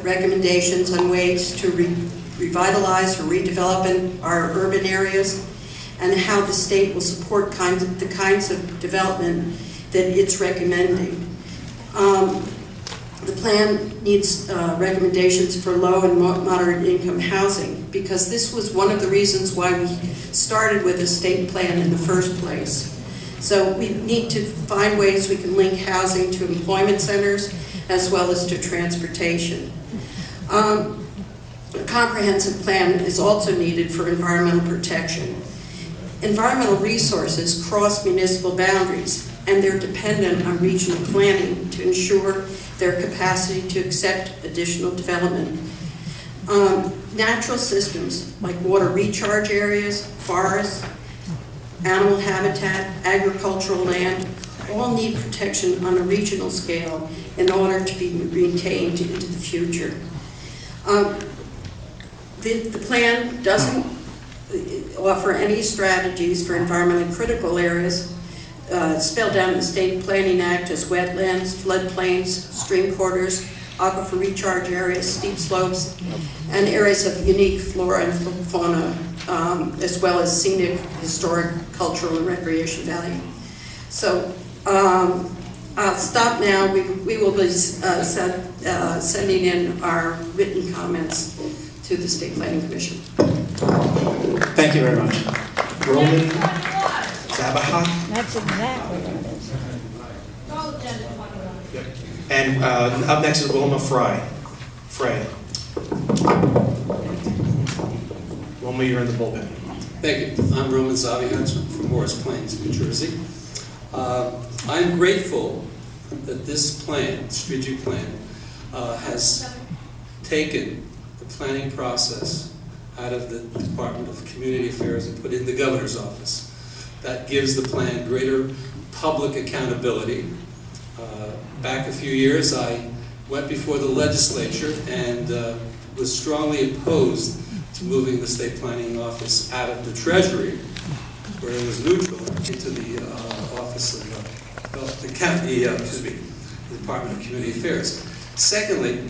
recommendations on ways to revitalize or redevelop our urban areas, and how the state will support the kinds of development that it's recommending. The plan needs recommendations for low and moderate income housing, because this was one of the reasons why we started with a state plan in the first place. So we need to find ways we can link housing to employment centers as well as to transportation. A comprehensive plan is also needed for environmental protection. Environmental resources cross municipal boundaries, and they're dependent on regional planning to ensure their capacity to accept additional development. Natural systems like water recharge areas, forests, animal habitat, agricultural land, all need protection on a regional scale in order to be retained into the future. The plan doesn't offer any strategies for environmentally critical areas spelled out in the State Planning Act as wetlands, floodplains, stream corridors, aquifer recharge areas, steep slopes, and areas of unique flora and fauna, as well as scenic, historic, cultural, and recreation value. So I'll stop now. We will be sending in our written comments to the State Planning Commission. Thank you very much. Roland Zabaha. That's exactly what it is. And up next is Wilma Frey. Wilma, you're in the bullpen. Thank you. I'm Roman Zabihan from Morris Plains, New Jersey. I'm grateful that this plan, strategic plan, has taken the planning process out of the Department of Community Affairs and put it in the governor's office. That gives the plan greater public accountability. Back a few years, I went before the legislature and was strongly opposed to moving the state planning office out of the Treasury, where it was neutral, into the office of the Department of Community Affairs. Secondly,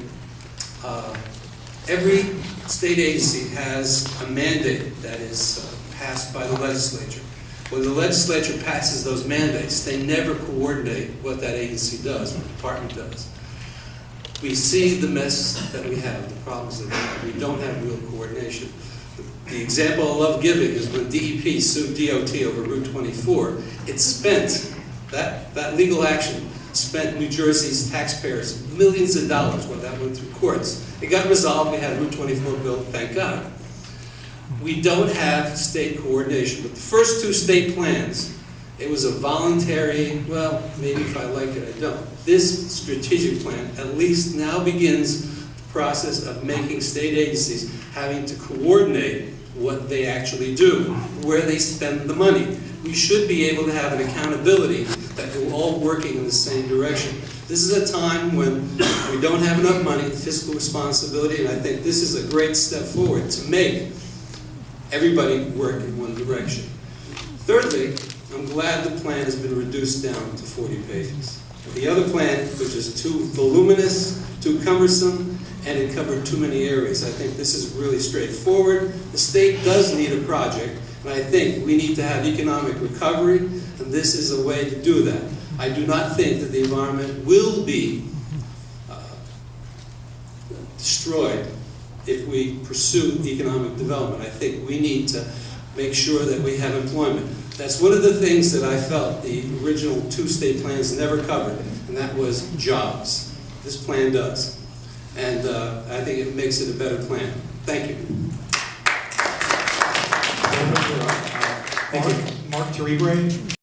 every state agency has a mandate that is passed by the legislature. When the legislature passes those mandates, they never coordinate what that agency does, what the department does. We see the mess that we have, the problems that we have. We don't have real coordination. The example I love giving is when DEP sued DOT over Route 24. It spent, that legal action spent New Jersey's taxpayers millions of dollars when that went through courts. It got resolved, we had Route 24 built, thank God. We don't have state coordination. But the first two state plans, it was a voluntary, well, maybe if I like it, I don't. This strategic plan at least now begins the process of making state agencies having to coordinate what they actually do, where they spend the money. We should be able to have an accountability that we're all working in the same direction. This is a time when we don't have enough money, fiscal responsibility, and I think this is a great step forward to make everybody work in one direction. Thirdly, I'm glad the plan has been reduced down to 40 pages. The other plan, which is too voluminous, too cumbersome, and it covered too many areas. I think this is really straightforward. The state does need a project, and I think we need to have economic recovery, and this is a way to do that. I do not think that the environment will be destroyed if we pursue economic development. I think we need to make sure that we have employment. That's one of the things that I felt the original two state plans never covered, and that was jobs. This plan does. And I think it makes it a better plan. Thank you. Thank you. Mark Terribre.